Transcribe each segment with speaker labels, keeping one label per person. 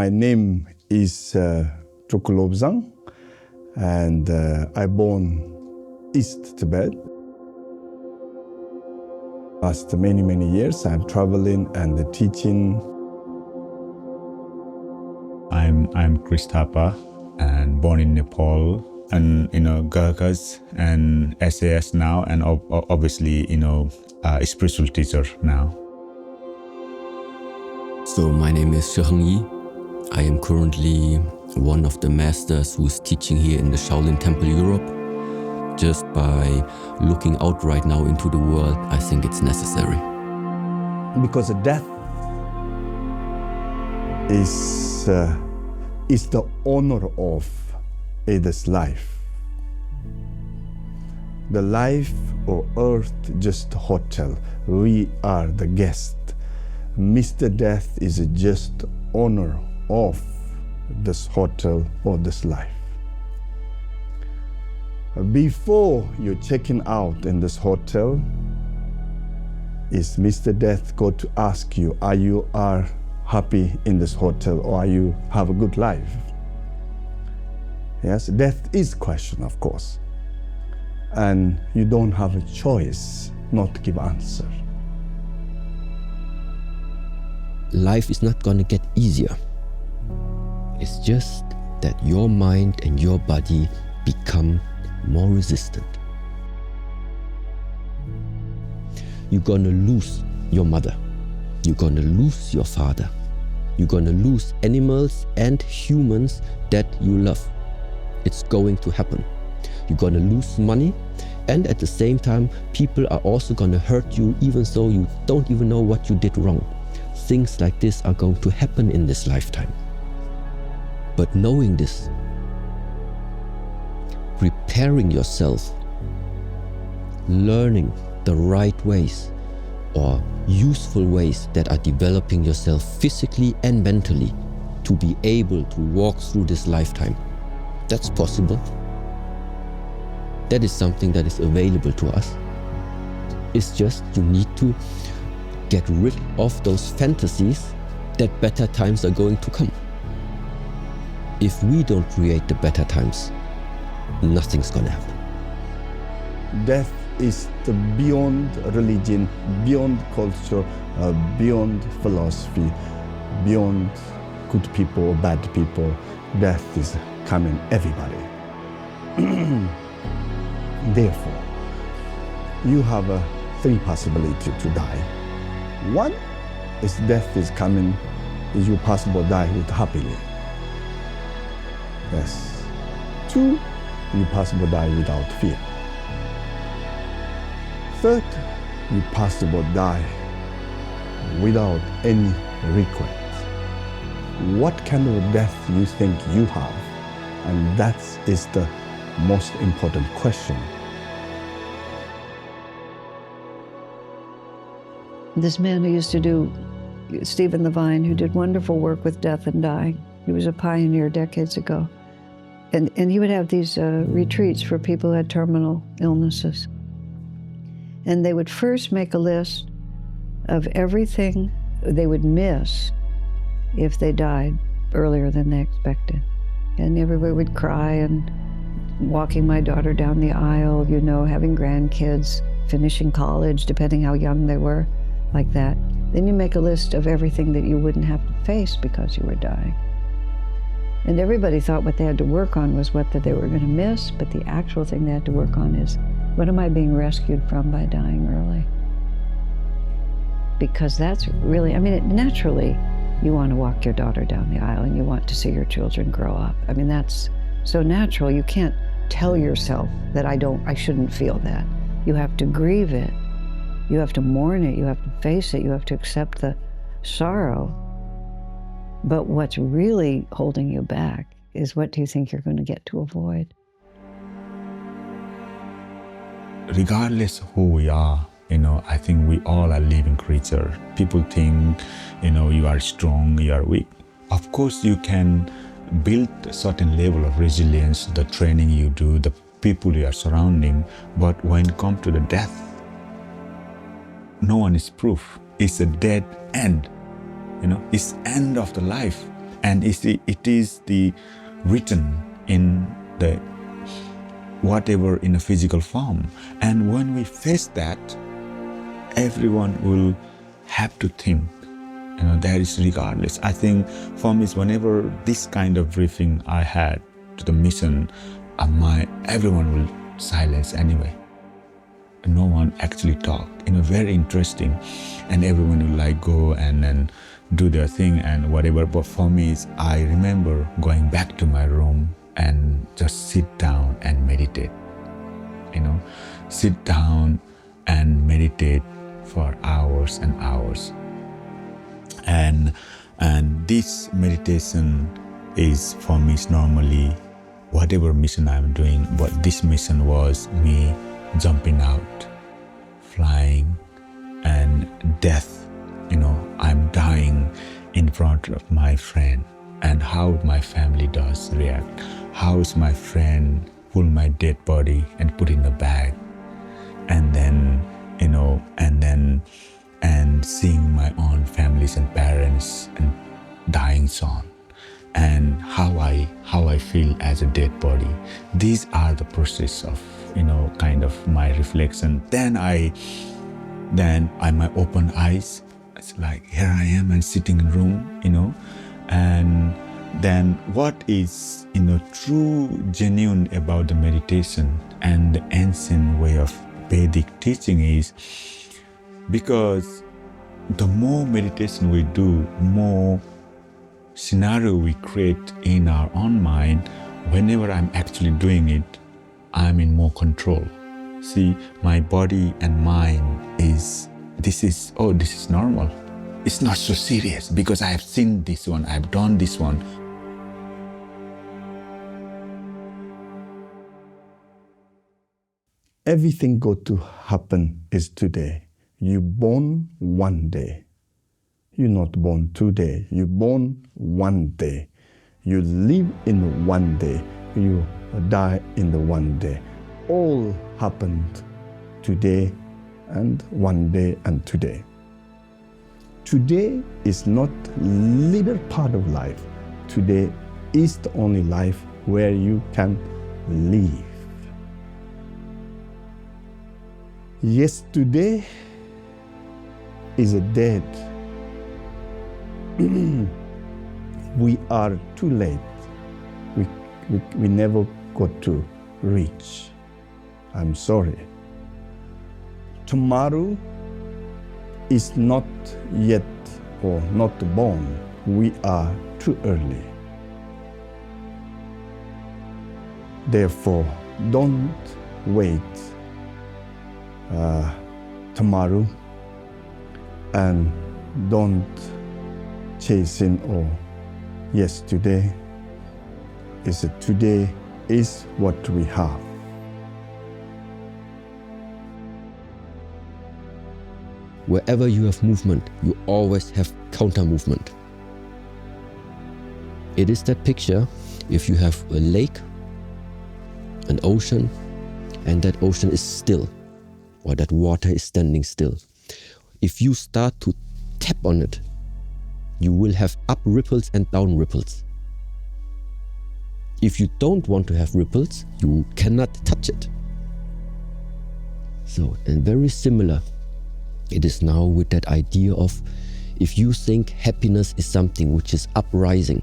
Speaker 1: My name is Chukulobzang, and I born East Tibet. Past many years, I'm traveling and teaching.
Speaker 2: I'm Chris Thapa, and born in Nepal, and Gurkhas and SAS now, and obviously a spiritual teacher now.
Speaker 3: So my name is Shiheng Yi. I am currently one of the masters who is teaching here in the Shaolin Temple Europe. Just by looking out right now into the world, I think it's necessary.
Speaker 1: Because death is the honor of this life. The life or earth just hotel. We are the guest. Mr. Death is just honor of this hotel or this life. Before you're checking out in this hotel, is Mr. Death going to ask you, are you happy in this hotel, or are you have a good life? Yes, death is question, of course. And you don't have a choice not to give answer.
Speaker 3: Life is not gonna get easier. It's just that your mind and your body become more resistant. You're gonna lose your mother. You're gonna lose your father. You're gonna lose animals and humans that you love. It's going to happen. You're gonna lose money, and at the same time, people are also gonna hurt you even though you don't even know what you did wrong. Things like this are going to happen in this lifetime. But knowing this, preparing yourself, learning the right ways or useful ways that are developing yourself physically and mentally to be able to walk through this lifetime, that's possible. That is something that is available to us. It's just you need to get rid of those fantasies that better times are going to come. If we don't create the better times, nothing's gonna happen.
Speaker 1: Death is the beyond religion, beyond culture, beyond philosophy, beyond good people or bad people. Death is coming everybody. Therefore, you have three possibilities to die. One is death is coming, is you possible die with happily. Yes. Two, you possible die without fear. Third, you possible die without any regret. What kind of death you think you have? And that is the most important question.
Speaker 4: This man who used to do, Stephen Levine, who did wonderful work with death and dying. He was a pioneer decades ago. And he would have these retreats for people who had terminal illnesses. And they would first make a list of everything they would miss if they died earlier than they expected. And everybody would cry, and walking my daughter down the aisle, having grandkids, finishing college, depending how young they were, like that. Then you make a list of everything that you wouldn't have to face because you were dying. And everybody thought what they had to work on was what that they were going to miss, but the actual thing they had to work on is, what am I being rescued from by dying early? Because that's really, naturally, you want to walk your daughter down the aisle and you want to see your children grow up. That's so natural. You can't tell yourself that I shouldn't feel that. You have to grieve it. You have to mourn it. You have to face it. You have to accept the sorrow. But what's really holding you back is, what do you think you're going to get to avoid?
Speaker 2: Regardless of who we are, I think we all are living creatures. People think, you are strong, you are weak. Of course, you can build a certain level of resilience, the training you do, the people you are surrounding. But when it comes to the death, no one is proof. It's a dead end. It's end of the life. And it is the written in the whatever in a physical form. And when we face that, everyone will have to think, that is regardless. I think for me, whenever this kind of briefing I had to the mission, everyone will silence anyway. No one actually talk. Very interesting, and everyone will go and then do their thing and whatever. But for me, I remember going back to my room and just sit down and meditate. Sit down and meditate for hours and hours. And this meditation is for me normally whatever mission I'm doing, but this mission was me jumping out, flying, and death. I'm dying in front of my friend, and how my family does react. How is my friend pull my dead body and put in a bag, and then and seeing my own families and parents and dying son, and how I feel as a dead body. These are the process of kind of my reflection. Then I might open eyes. It's like, here I am and sitting in room, and then what is true, genuine about the meditation and the ancient way of Vedic teaching is, because the more meditation we do, more scenario we create in our own mind. Whenever I'm actually doing it, I'm in more control. See, my body and mind this is normal. It's not so serious because I have seen this one, I've done this one.
Speaker 1: Everything got to happen is today. You born one day. You're not born today. You born one day. You live in one day. You die in the one day. All happened today and one day and today. Today is not little part of life. Today is the only life where you can live. Yesterday is a dead. We are too late. We never got to reach. I'm sorry. Tomorrow is not yet or not born. We are too early. Therefore, don't wait tomorrow, and don't chase in yesterday. Today is what we have.
Speaker 3: Wherever you have movement, you always have counter movement. It is that picture if you have a lake, an ocean, and that ocean is still, or that water is standing still. If you start to tap on it, you will have up ripples and down ripples. If you don't want to have ripples, you cannot touch it. So, and very similar, it is now with that idea of, if you think happiness is something which is uprising,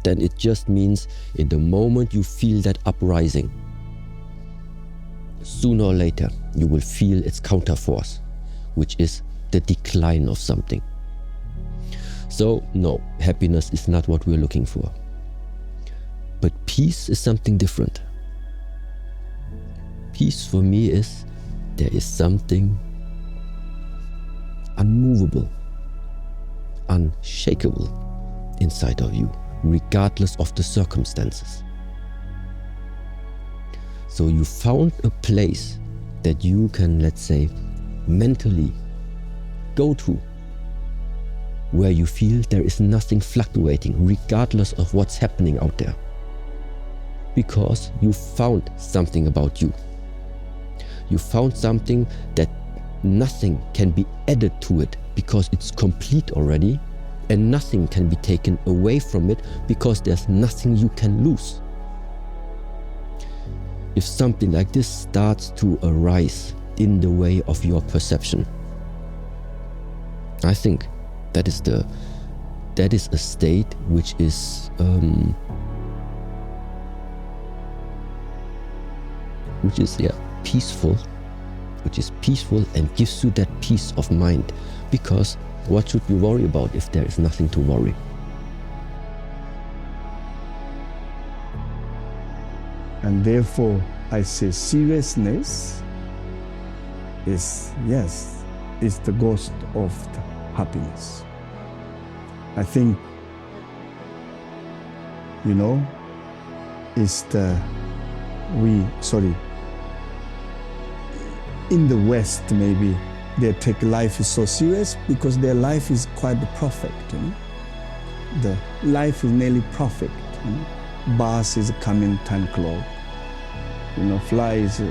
Speaker 3: then it just means in the moment you feel that uprising, sooner or later you will feel its counterforce, which is the decline of something. So no, happiness is not what we're looking for. But peace is something different. Peace for me is, there is something unmovable, unshakable inside of you, regardless of the circumstances. So you found a place that you can, let's say, mentally go to, where you feel there is nothing fluctuating, regardless of what's happening out there. Because you found something about you. You found something that nothing can be added to it, because it's complete already, and nothing can be taken away from it because there's nothing you can lose. If something like this starts to arise in the way of your perception, I think that is a state which is peaceful, and gives you that peace of mind. Because what should you worry about if there is nothing to worry?
Speaker 1: And therefore, I say seriousness is the ghost of the happiness. I think, in the West maybe, they take life is so serious because their life is quite perfect. The life is nearly perfect. Bus is coming 10 o'clock. Flies,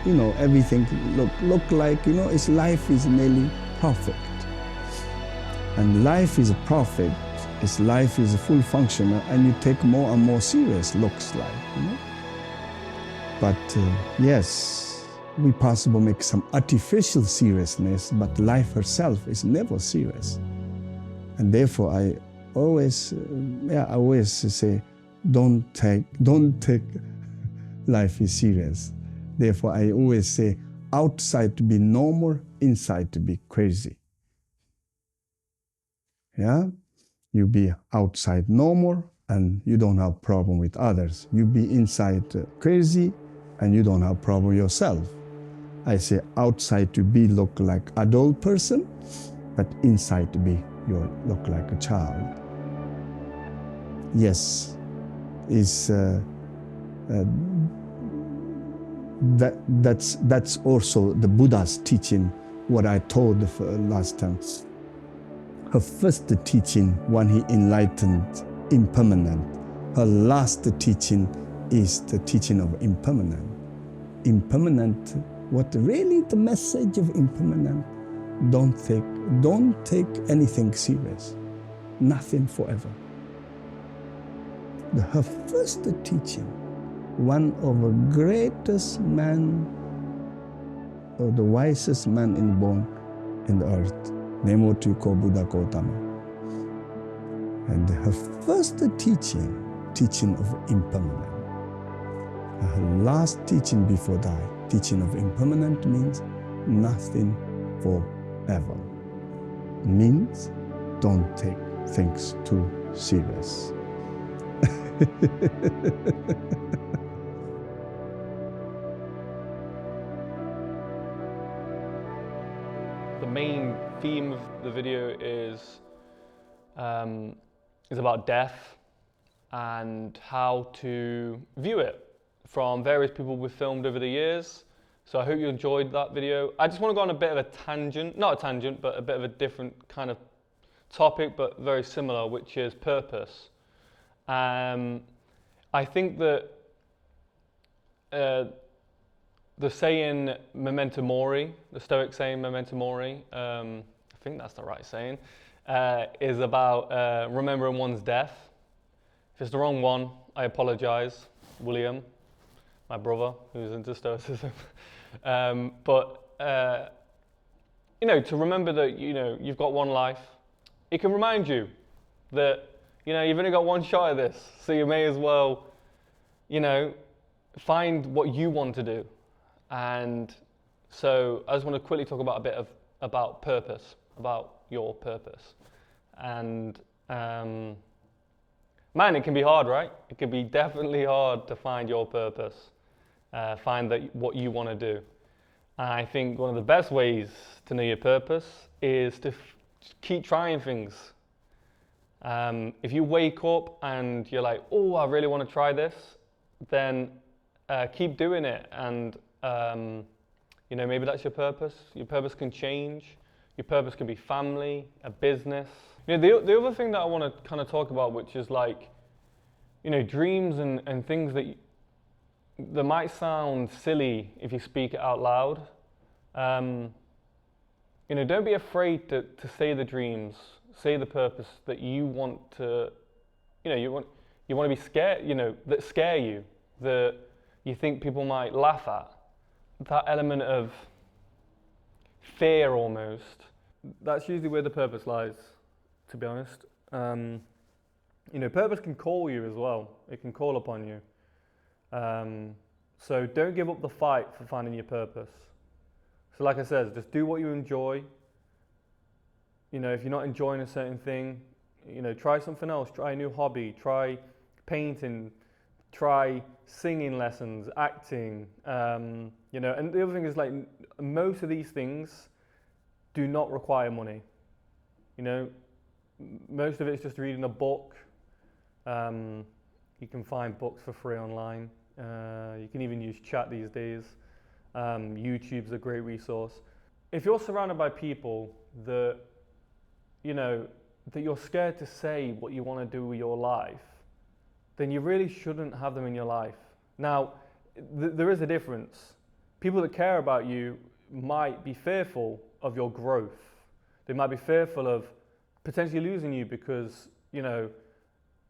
Speaker 1: everything look like, its life is nearly perfect. And life is perfect, its life is full functional, and you take more and more serious, looks like. But yes, we possibly make some artificial seriousness, but life herself is never serious. And therefore, I always say, don't take life is serious. Therefore, I always say, outside to be normal, inside to be crazy. Yeah, you be outside normal, and you don't have problem with others. You be inside crazy, and you don't have problem yourself. I say outside to be look like adult person, but inside to be you look like a child. Yes, that's also the Buddha's teaching. What I told last time. Her first teaching, when he enlightened impermanent. Her last teaching is the teaching of impermanent. Impermanent. What really the message of impermanent? Don't take anything serious. Nothing forever. Her first teaching, one of the greatest man, or the wisest man born in the earth, Nemo Tuko Buddha Gautama. And her first teaching of impermanent. Her last teaching before die, teaching of impermanent means nothing forever. Means don't take things too serious.
Speaker 5: The main theme of the video is about death and how to view it from various people we've filmed over the years. So I hope you enjoyed that video. I just want to go on a bit of a tangent, not a tangent, but a bit of a different kind of topic, but very similar, which is purpose. I think that the saying memento mori, the Stoic saying memento mori, I think that's the right saying, is about remembering one's death. If it's the wrong one, I apologize, William, my brother, who's into Stoicism. To remember that, you've got one life. It can remind you that, you've only got one shot at this, so you may as well, find what you want to do. And so I just want to quickly talk about a bit about purpose, about your purpose. And man, it can be hard, right? It can be definitely hard to find your purpose, find what you want to do. And I think one of the best ways to know your purpose is to keep trying things. If you wake up and you're like, oh, I really want to try this, then keep doing it. And maybe that's your purpose. Your purpose can change. Your purpose can be family, a business. The other thing that I want to kind of talk about, which is like, dreams and things that might sound silly if you speak it out loud. Don't be afraid to say the dreams, say the purpose that you want to, you want to be scared, that scare you, that you think people might laugh at. That element of fear almost, that's usually where the purpose lies, to be honest. Purpose can call you as well. It can call upon you. So don't give up the fight for finding your purpose. So like I said, just do what you enjoy. If you're not enjoying a certain thing, try something else. Try a new hobby. Try painting. Try singing lessons, acting. And the other thing is, like, most of these things do not require money. Most of it is just reading a book. You can find books for free online. You can even use chat these days. YouTube's a great resource. If you're surrounded by people that, that you're scared to say what you want to do with your life, then you really shouldn't have them in your life. Now, there is a difference. People that care about you might be fearful of your growth. They might be fearful of potentially losing you because,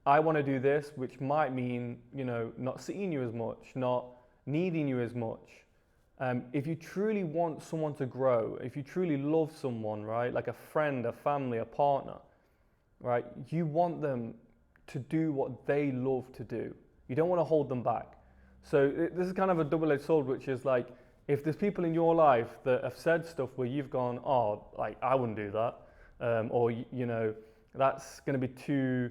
Speaker 5: I want to do this, which might mean, not seeing you as much, not needing you as much. If you truly want someone to grow, if you truly love someone, right, like a friend, a family, a partner, right, you want them to do what they love to do. You don't want to hold them back. So this is kind of a double-edged sword, which is like, if there's people in your life that have said stuff where you've gone, oh, like, I wouldn't do that, or, that's going to be too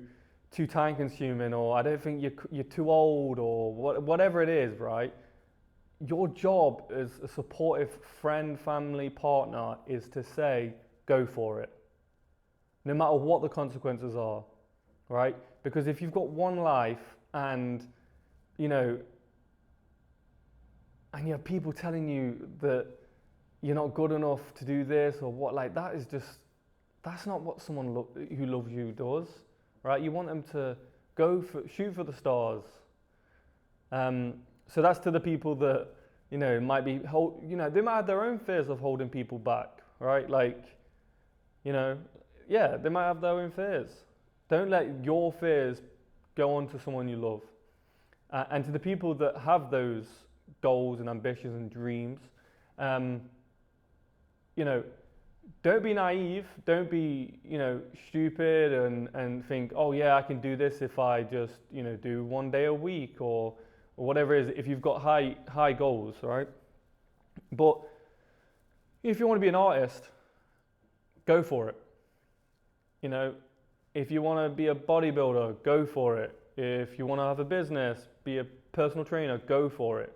Speaker 5: time consuming, or I don't think you're too old, or whatever it is, right? Your job as a supportive friend, family, partner is to say, go for it. No matter what the consequences are, right? Because if you've got one life and, and you have people telling you that you're not good enough to do this or what, like, that's not what someone who loves you does. Right, you want them to shoot for the stars. So that's to the people that, might be, they might have their own fears of holding people back, right? Like, they might have their own fears. Don't let your fears go on to someone you love. And to the people that have those goals and ambitions and dreams, don't be naive, don't be, stupid and think, oh yeah, I can do this if I just, do 1 day a week or whatever it is, if you've got high goals, right? But if you want to be an artist, go for it. If you want to be a bodybuilder, go for it. If you want to have a business, be a personal trainer, go for it,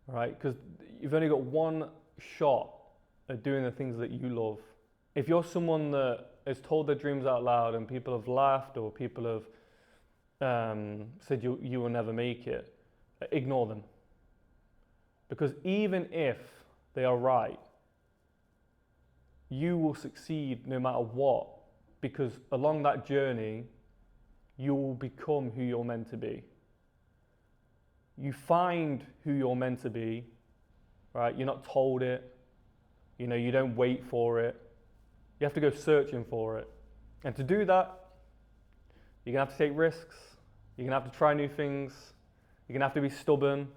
Speaker 5: right? Because you've only got one shot at doing the things that you love. If you're someone that has told their dreams out loud and people have laughed or people have said you will never make it, ignore them. Because even if they are right, you will succeed no matter what, because along that journey, you will become who you're meant to be. You find who you're meant to be, right? You're not told it. You don't wait for it. You have to go searching for it. And to do that, you're going to have to take risks. You're going to have to try new things. You're going to have to be stubborn.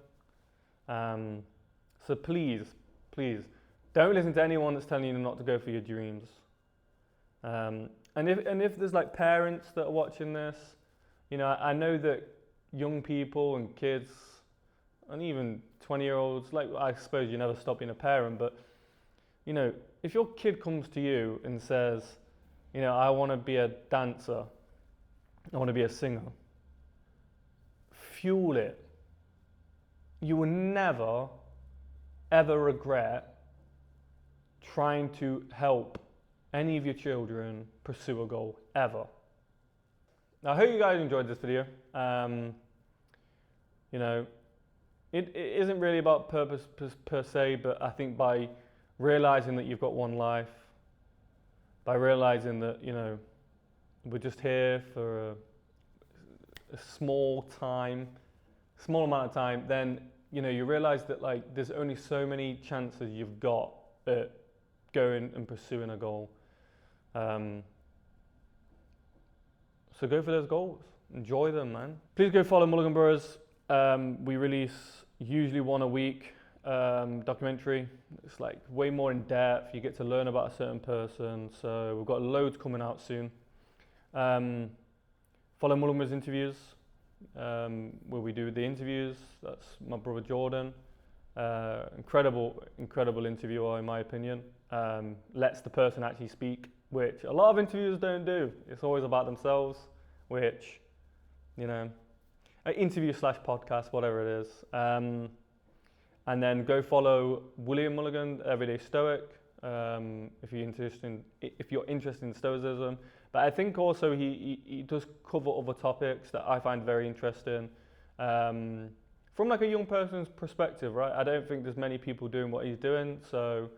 Speaker 5: So please, don't listen to anyone that's telling you not to go for your dreams. And if there's like parents that are watching this, I know that young people and kids, and even 20-year-olds, like, I suppose you never stop being a parent, but if your kid comes to you and says, I want to be a dancer, I want to be a singer, fuel it. You will never, ever regret trying to help any of your children pursue a goal, ever. Now, I hope you guys enjoyed this video. It isn't really about purpose per se, but I think by realizing that you've got one life, by realizing that, we're just here for a small amount of time, then, you realize that, like, there's only so many chances you've got at going and pursuing a goal. So go for those goals. Enjoy them, man. Please go follow Mulligan Brothers. We release usually one a week documentary. It's like way more in depth. You get to learn about a certain person. So we've got loads coming out soon. Follow Mulligan Brothers interviews, where we do the interviews. That's my brother Jordan. Incredible interviewer in my opinion. Lets the person actually speak, which a lot of interviewers don't do. It's always about themselves, which, you know, interview / podcast, whatever it is. And then go follow William Mulligan, Everyday Stoic, if you're interested in Stoicism. But I think also he does cover other topics that I find very interesting. From like a young person's perspective, right? I don't think there's many people doing what he's doing, so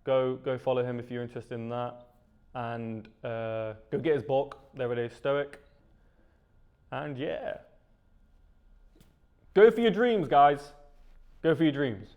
Speaker 5: go follow him if you're interested in that. And go get his book, The Everyday Stoic. And yeah. Go for your dreams, guys. Go for your dreams.